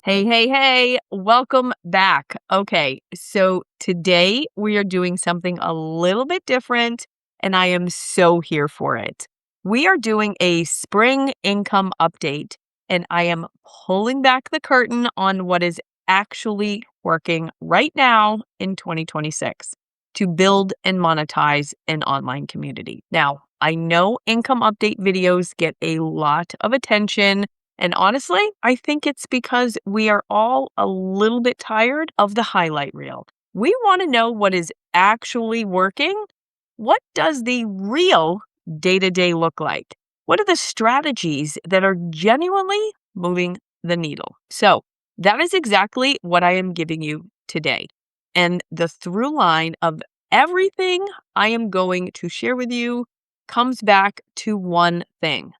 Hey, hey, hey, welcome back. Okay, so today we are doing something a little bit different, and I am so here for it. We are doing a spring income update, and I am pulling back the curtain on what is actually working right now in 2026 to build and monetize an online community. Now, I know income update videos get a lot of attention. And honestly, I think it's because we are all a little bit tired of the highlight reel. We want to know what is actually working. What does the real day to day look like? What are the strategies that are genuinely moving the needle? So, that is exactly what I am giving you today. And the through line of everything I am going to share with you comes back to one thing.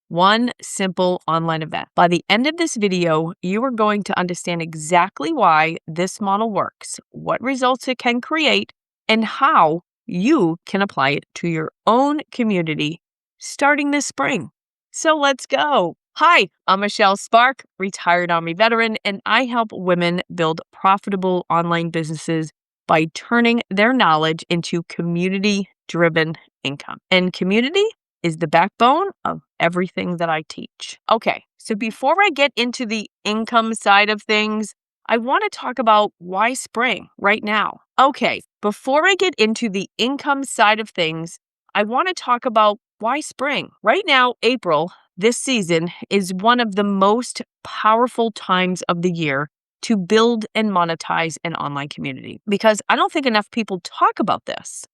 One simple online event. By the end of this video, you are going to understand exactly why this model works, what results it can create, and how you can apply it to your own community starting this spring. So let's go. Hi, I'm Michelle Spark, retired Army veteran, and I help women build profitable online businesses by turning their knowledge into community-driven income. And community is the backbone of everything that I teach. Okay, so before I get into the income side of things, I want to talk about why spring right now. Okay, before I get into the income side of things, I want to talk about why spring. Right now, April, this season, is one of the most powerful times of the year to build and monetize an online community because I don't think enough people talk about this.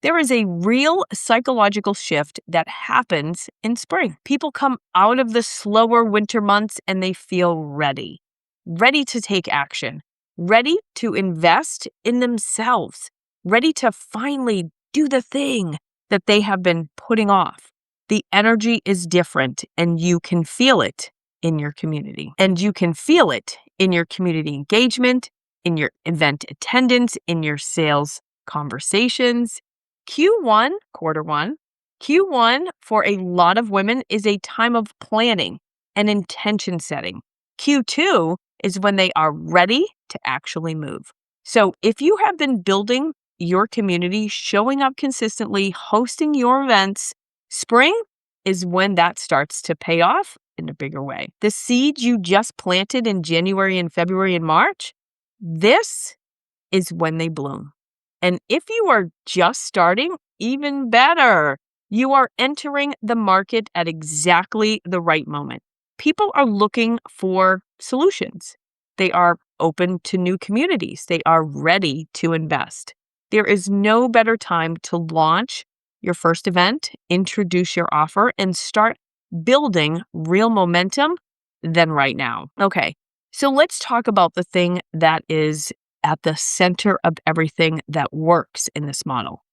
There is a real psychological shift that happens in spring. People come out of the slower winter months and they feel ready to take action, ready to invest in themselves, ready to finally do the thing that they have been putting off. The energy is different and you can feel it in your community. And you can feel it in your community engagement, in your event attendance, in your sales conversations. Q1 for a lot of women is a time of planning and intention setting. Q2 is when they are ready to actually move. So if you have been building your community, showing up consistently, hosting your events, spring is when that starts to pay off in a bigger way. The seeds you just planted in January and February and March, this is when they bloom. And if you are just starting, even better. You are entering the market at exactly the right moment. People are looking for solutions. They are open to new communities. They are ready to invest. There is no better time to launch your first event, introduce your offer, and start building real momentum than right now. Okay, so let's talk about the thing that is at the center of everything that works in this model,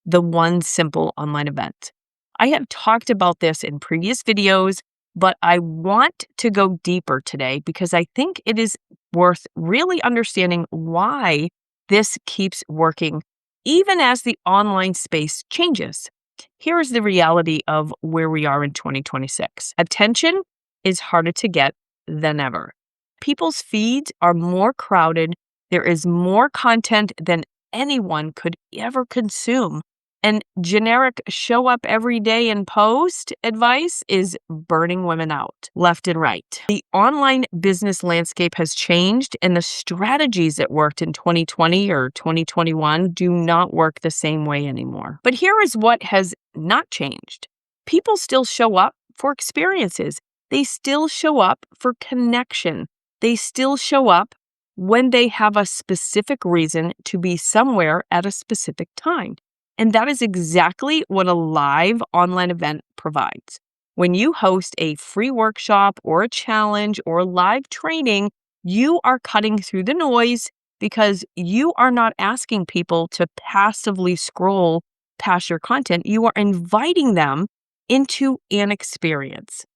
the one simple online event. I have talked about this in previous videos, but I want to go deeper today because I think it is worth really understanding why this keeps working even as the online space changes. Here is the reality of where we are in 2026. Attention is harder to get than ever. People's feeds are more crowded. There is more content than anyone could ever consume. And generic show up every day and post advice is burning women out left and right. The online business landscape has changed, and the strategies that worked in 2020 or 2021 do not work the same way anymore. But here is what has not changed. People still show up for experiences. They still show up for connection. They still show up when they have a specific reason to be somewhere at a specific time. And that is exactly what a live online event provides. When you host a free workshop or a challenge or live training, you are cutting through the noise because you are not asking people to passively scroll past your content. You are inviting them into an experience.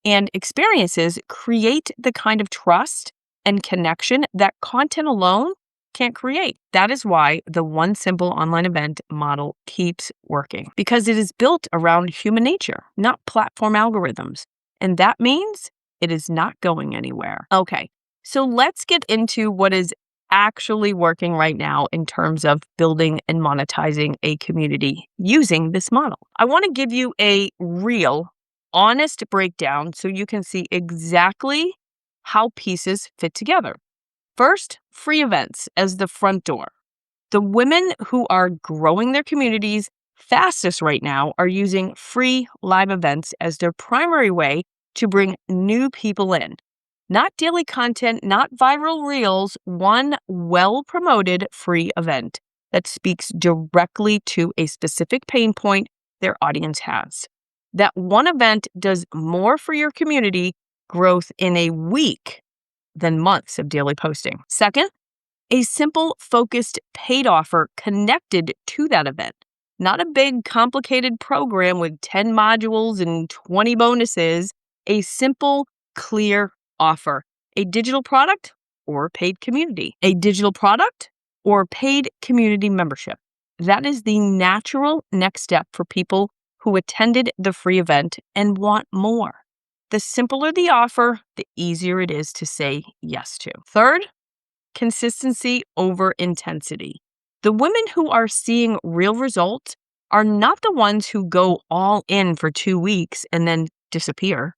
And experiences create the kind of trust and connection that content alone can't create. That is why the one simple online event model keeps working, because it is built around human nature, not platform algorithms. And that means it is not going anywhere. Okay, So let's get into what is actually working right now in terms of building and monetizing a community using this model. I want to give you a real, honest breakdown so you can see exactly how pieces fit together. First, free events as the front door. The women who are growing their communities fastest right now are using free live events as their primary way to bring new people in. Not daily content, not viral reels, one well promoted free event that speaks directly to a specific pain point their audience has. That one event does more for your community growth in a week than months of daily posting. Second, a simple, focused paid offer connected to that event. Not a big, complicated program with 10 modules and 20 bonuses. A simple, clear offer. A digital product or paid community. A digital product or paid community membership. That is the natural next step for people who attended the free event and want more. The simpler the offer, the easier it is to say yes to. Third, consistency over intensity. The women who are seeing real results are not the ones who go all in for 2 weeks and then disappear.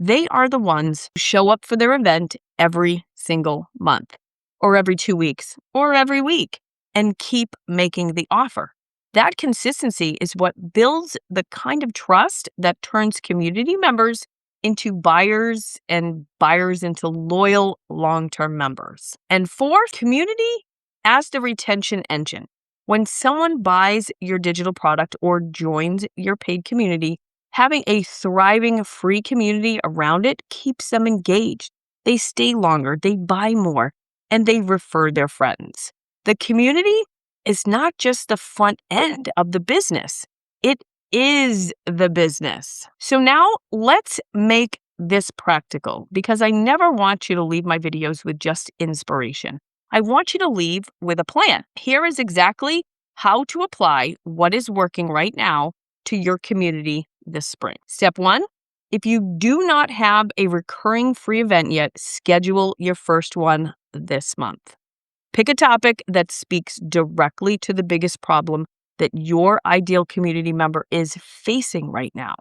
They are the ones who show up for their event every single month, or every 2 weeks, or every week, and keep making the offer. That consistency is what builds the kind of trust that turns community members into buyers and buyers into loyal long-term members. And fourth, community as the retention engine. When someone buys your digital product or joins your paid community, having a thriving free community around it keeps them engaged. They stay longer, they buy more, and they refer their friends. The community is not just the front end of the business. It is the business. So now let's make this practical because I never want you to leave my videos with just inspiration. I want you to leave with a plan. Here is exactly how to apply what is working right now to your community this spring. Step 1, if you do not have a recurring free event yet, schedule your first one this month. Pick a topic that speaks directly to the biggest problem that your ideal community member is facing right now.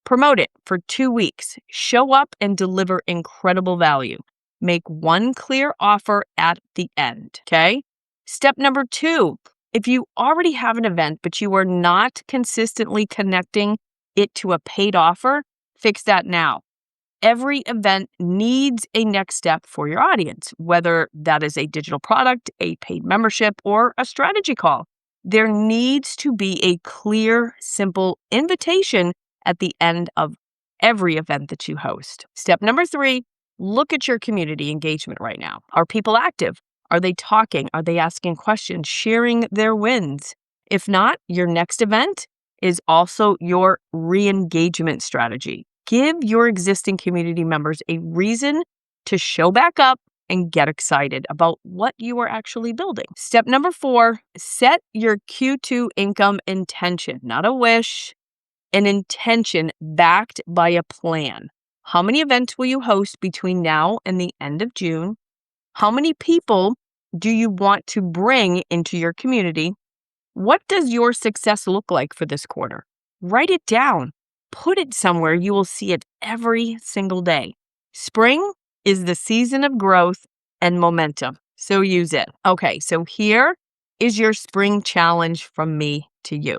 Promote it for 2 weeks. Show up and deliver incredible value. Make one clear offer at the end, okay? Step number 2, if you already have an event but you are not consistently connecting it to a paid offer, fix that now. Every event needs a next step for your audience, whether that is a digital product, a paid membership, or a strategy call. There needs to be a clear, simple invitation at the end of every event that you host. Step number 3, look at your community engagement right now. Are people active? Are they talking? Are they asking questions, sharing their wins? If not, your next event is also your re-engagement strategy. Give your existing community members a reason to show back up and get excited about what you are actually building. Step number 4, set your Q2 income intention, not a wish, an intention backed by a plan. How many events will you host between now and the end of June? How many people do you want to bring into your community? What does your success look like for this quarter? Write it down. Put it somewhere you will see it every single day. Spring is the season of growth and momentum, so use it. Okay, so here is your spring challenge from me to you.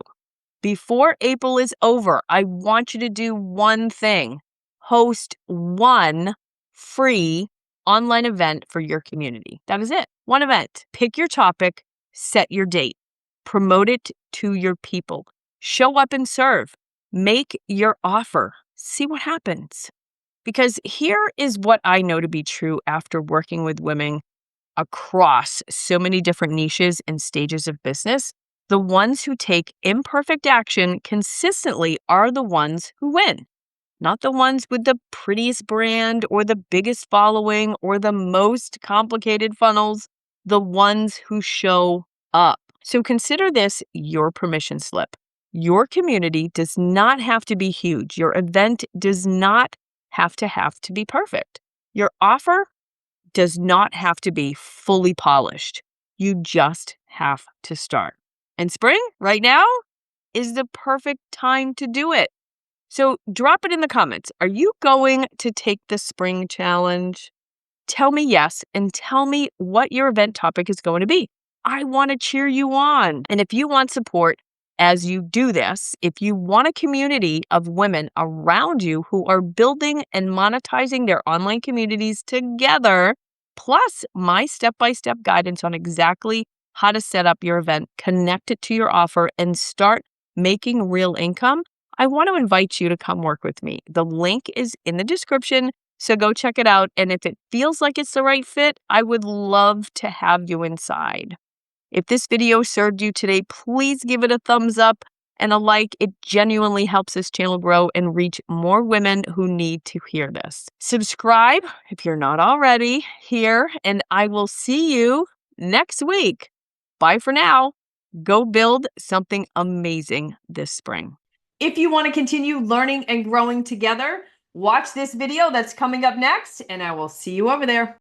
Before April is over, I want you to do one thing. Host one free online event for your community. That is it. One event. Pick your topic, set your date, promote it to your people. Show up and serve. Make your offer. See what happens. Because here is what I know to be true after working with women across so many different niches and stages of business. The ones who take imperfect action consistently are the ones who win. Not the ones with the prettiest brand or the biggest following or the most complicated funnels. The ones who show up. So consider this your permission slip. Your community does not have to be huge. Your event does not have to be perfect. Your offer does not have to be fully polished. You just have to start. And spring, right now, is the perfect time to do it. So drop it in the comments. Are you going to take the spring challenge? Tell me yes, and tell me what your event topic is going to be. I want to cheer you on. And if you want support as you do this, if you want a community of women around you who are building and monetizing their online communities together, plus my step-by-step guidance on exactly how to set up your event, connect it to your offer, and start making real income, I want to invite you to come work with me. The link is in the description. So go check it out. And if it feels like it's the right fit, I would love to have you inside. If this video served you today, please give it a thumbs up and a like. It genuinely helps this channel grow and reach more women who need to hear this. Subscribe if you're not already here, and I will see you next week. Bye for now. Go build something amazing this spring. If you want to continue learning and growing together, watch this video that's coming up next, and I will see you over there.